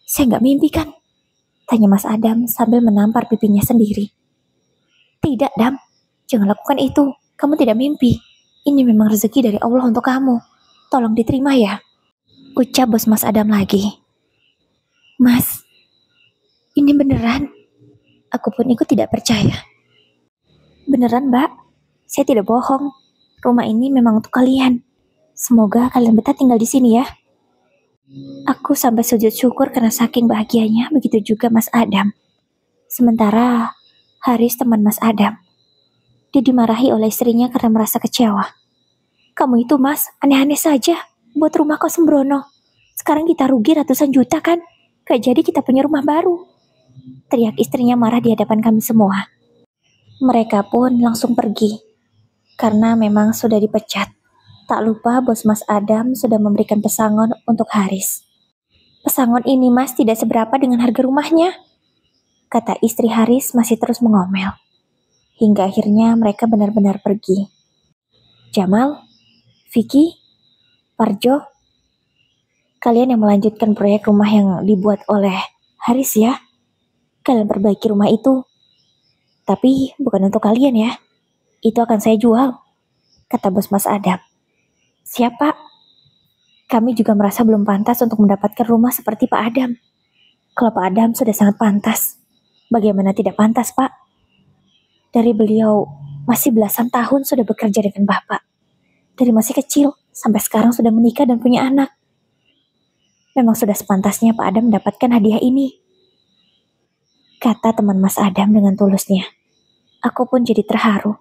saya nggak mimpi kan? Tanya Mas Adam sambil menampar pipinya sendiri. Tidak, Dam. Jangan lakukan itu. Kamu tidak mimpi. Ini memang rezeki dari Allah untuk kamu. Tolong diterima ya. Ucap bos Mas Adam lagi. Mas, ini beneran? Aku pun ikut tidak percaya. Beneran, Mbak. Saya tidak bohong. Rumah ini memang untuk kalian. Semoga kalian betah tinggal di sini ya. Aku sampai sujud syukur karena saking bahagianya, begitu juga Mas Adam. Sementara Haris teman Mas Adam, dia dimarahi oleh istrinya karena merasa kecewa. Kamu itu Mas, aneh-aneh saja. Buat rumah kok sembrono. Sekarang kita rugi ratusan juta kan? Gak jadi kita punya rumah baru. Teriak istrinya marah di hadapan kami semua. Mereka pun langsung pergi, karena memang sudah dipecat. Tak lupa bos Mas Adam sudah memberikan pesangon untuk Haris. Pesangon ini Mas tidak seberapa dengan harga rumahnya, kata istri Haris masih terus mengomel. Hingga akhirnya mereka benar-benar pergi. Jamal, Vicky, Parjo, kalian yang melanjutkan proyek rumah yang dibuat oleh Haris ya. Kalian perbaiki rumah itu. Tapi bukan untuk kalian ya. Itu akan saya jual, kata bos Mas Adam. Siapa? Kami juga merasa belum pantas untuk mendapatkan rumah seperti Pak Adam. Kalau Pak Adam sudah sangat pantas, bagaimana tidak pantas, Pak? Dari beliau masih belasan tahun sudah bekerja dengan Bapak. Dari masih kecil sampai sekarang sudah menikah dan punya anak. Memang sudah sepantasnya Pak Adam mendapatkan hadiah ini, kata teman Mas Adam dengan tulusnya. Aku pun jadi terharu.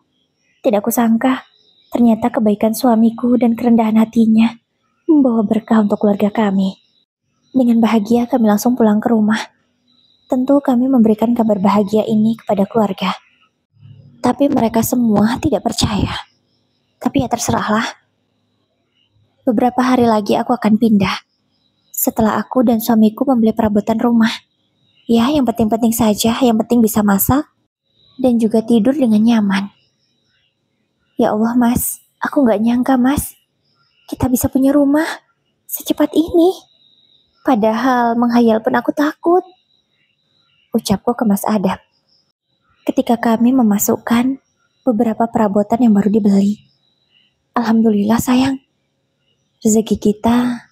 Tidak kusangka, ternyata kebaikan suamiku dan kerendahan hatinya membawa berkah untuk keluarga kami. Dengan bahagia kami langsung pulang ke rumah. Tentu kami memberikan kabar bahagia ini kepada keluarga. Tapi mereka semua tidak percaya. Tapi ya terserahlah. Beberapa hari lagi aku akan pindah. Setelah aku dan suamiku membeli perabotan rumah. Ya, yang penting-penting saja, yang penting bisa masak dan juga tidur dengan nyaman. Ya Allah Mas, aku gak nyangka Mas, kita bisa punya rumah secepat ini. Padahal menghayal pun aku takut, ucapku ke Mas Adam. Ketika kami memasukkan beberapa perabotan yang baru dibeli. Alhamdulillah sayang, rezeki kita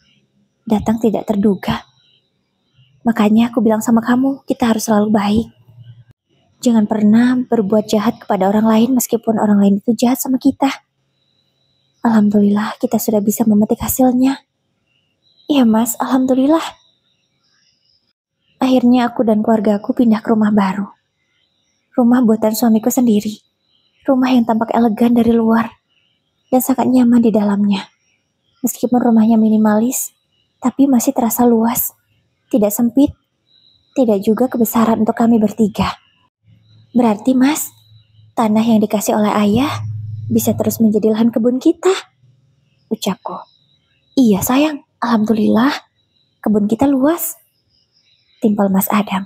datang tidak terduga. Makanya aku bilang sama kamu, kita harus selalu baik. Jangan pernah berbuat jahat kepada orang lain meskipun orang lain itu jahat sama kita. Alhamdulillah kita sudah bisa memetik hasilnya. Iya Mas, alhamdulillah. Akhirnya aku dan keluargaku pindah ke rumah baru. Rumah buatan suamiku sendiri. Rumah yang tampak elegan dari luar dan sangat nyaman di dalamnya. Meskipun rumahnya minimalis, tapi masih terasa luas. Tidak sempit, tidak juga kebesaran untuk kami bertiga. Berarti Mas, tanah yang dikasih oleh ayah bisa terus menjadi lahan kebun kita, ucapku. Iya sayang, alhamdulillah, kebun kita luas, timpal Mas Adam.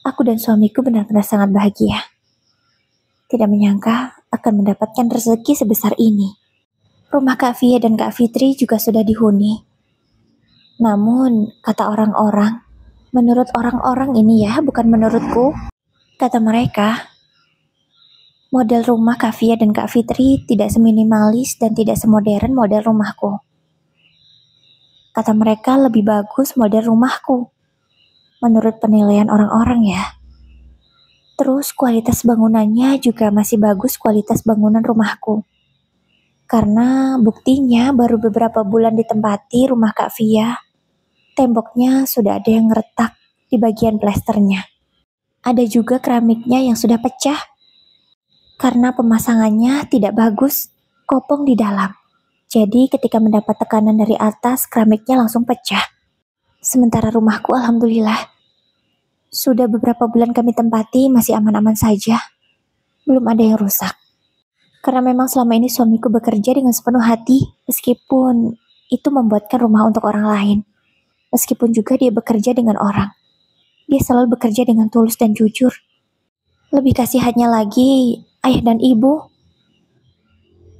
Aku dan suamiku benar-benar sangat bahagia. Tidak menyangka akan mendapatkan rezeki sebesar ini. Rumah Kak Fia dan Kak Fitri juga sudah dihuni. Namun, kata orang-orang, menurut orang-orang ini ya, bukan menurutku, kata mereka, model rumah Kak Fia dan Kak Fitri tidak seminimalis dan tidak semodern model rumahku. Kata mereka lebih bagus model rumahku, menurut penilaian orang-orang ya. Terus kualitas bangunannya juga masih bagus kualitas bangunan rumahku. Karena buktinya baru beberapa bulan ditempati rumah Kak Fia, temboknya sudah ada yang retak di bagian plesternya. Ada juga keramiknya yang sudah pecah. Karena pemasangannya tidak bagus, kopong di dalam. Jadi ketika mendapat tekanan dari atas, keramiknya langsung pecah. Sementara rumahku alhamdulillah, sudah beberapa bulan kami tempati masih aman-aman saja. Belum ada yang rusak. Karena memang selama ini suamiku bekerja dengan sepenuh hati, meskipun itu membuatkan rumah untuk orang lain. Meskipun juga dia bekerja dengan orang. Dia selalu bekerja dengan tulus dan jujur. Lebih kasihannya lagi, ayah dan ibu.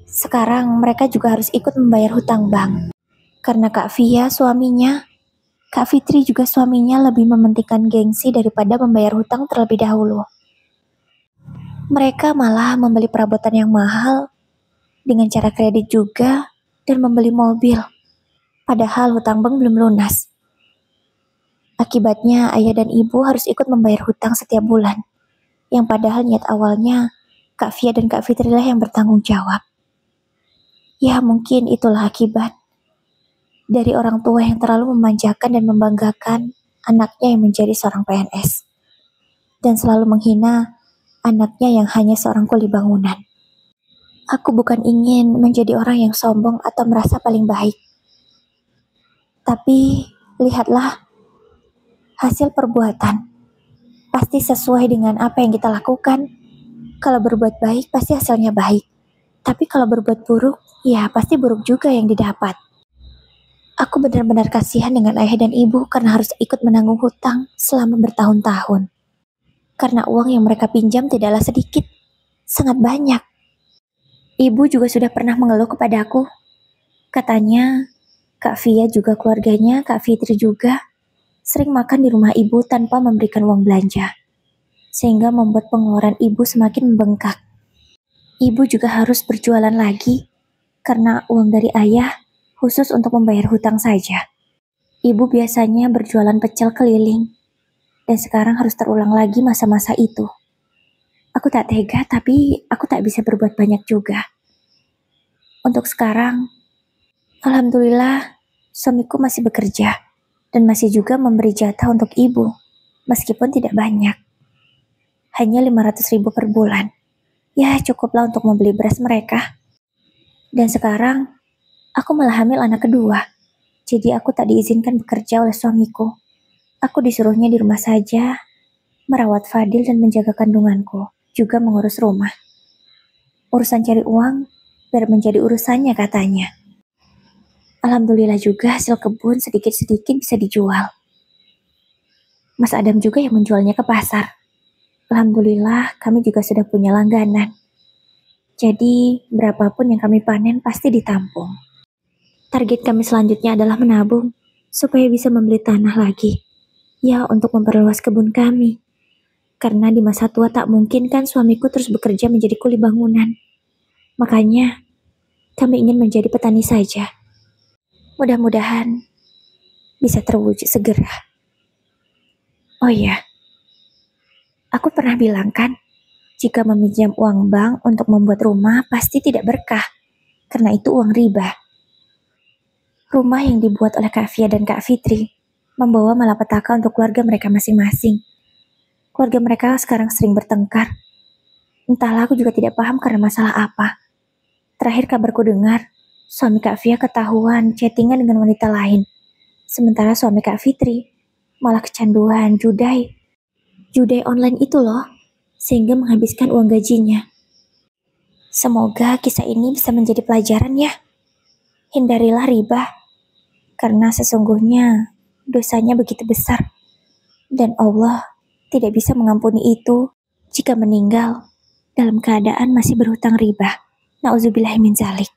Sekarang mereka juga harus ikut membayar hutang bank. Karena Kak Fia suaminya, Kak Fitri juga suaminya lebih mementingkan gengsi daripada membayar hutang terlebih dahulu. Mereka malah membeli perabotan yang mahal dengan cara kredit juga dan membeli mobil. Padahal hutang bank belum lunas. Akibatnya ayah dan ibu harus ikut membayar hutang setiap bulan. Yang padahal niat awalnya Kak Fia dan Kak Fitri lah yang bertanggung jawab. Ya mungkin itulah akibat dari orang tua yang terlalu memanjakan dan membanggakan anaknya yang menjadi seorang PNS. Dan selalu menghina anaknya yang hanya seorang kuli bangunan. Aku bukan ingin menjadi orang yang sombong atau merasa paling baik. Tapi lihatlah hasil perbuatan. Pasti sesuai dengan apa yang kita lakukan. Kalau berbuat baik, pasti hasilnya baik. Tapi kalau berbuat buruk, ya pasti buruk juga yang didapat. Aku benar-benar kasihan dengan ayah dan ibu karena harus ikut menanggung hutang selama bertahun-tahun. Karena uang yang mereka pinjam tidaklah sedikit, sangat banyak. Ibu juga sudah pernah mengeluh kepadaku. Katanya, Kak Via juga keluarganya, Kak Fitri juga, sering makan di rumah ibu tanpa memberikan uang belanja. Sehingga membuat pengeluaran ibu semakin membengkak. Ibu juga harus berjualan lagi, karena uang dari ayah khusus untuk membayar hutang saja. Ibu biasanya berjualan pecel keliling, dan sekarang harus terulang lagi masa-masa itu. Aku tak tega, tapi aku tak bisa berbuat banyak juga. Untuk sekarang, alhamdulillah, suamiku masih bekerja, dan masih juga memberi jatah untuk ibu, meskipun tidak banyak. Hanya 500.000 per bulan. Ya, cukuplah untuk membeli beras mereka. Dan sekarang, aku malah hamil anak kedua. Jadi aku tak diizinkan bekerja oleh suamiku. Aku disuruhnya di rumah saja, merawat Fadil dan menjaga kandunganku, juga mengurus rumah. Urusan cari uang, biar menjadi urusannya katanya. Alhamdulillah juga hasil kebun sedikit-sedikit bisa dijual. Mas Adam juga yang menjualnya ke pasar. Alhamdulillah kami juga sudah punya langganan. Jadi berapapun yang kami panen pasti ditampung. Target kami selanjutnya adalah menabung, supaya bisa membeli tanah lagi. Ya, untuk memperluas kebun kami. Karena di masa tua tak mungkin kan suamiku terus bekerja menjadi kuli bangunan. Makanya, kami ingin menjadi petani saja. Mudah-mudahan bisa terwujud segera. Oh iya, aku pernah bilang kan, jika meminjam uang bank untuk membuat rumah pasti tidak berkah, karena itu uang riba. Rumah yang dibuat oleh Kak Via dan Kak Fitri membawa malapetaka untuk keluarga mereka masing-masing. Keluarga mereka sekarang sering bertengkar. Entahlah, aku juga tidak paham karena masalah apa. Terakhir kabarku dengar, suami Kak Via ketahuan chattingan dengan wanita lain. Sementara suami Kak Fitri malah kecanduan judai. Judai online itu loh, sehingga menghabiskan uang gajinya. Semoga kisah ini bisa menjadi pelajaran ya. Hindarilah riba, karena sesungguhnya dosanya begitu besar. Dan Allah tidak bisa mengampuni itu jika meninggal dalam keadaan masih berhutang riba. Nauzubillahi min dzalik.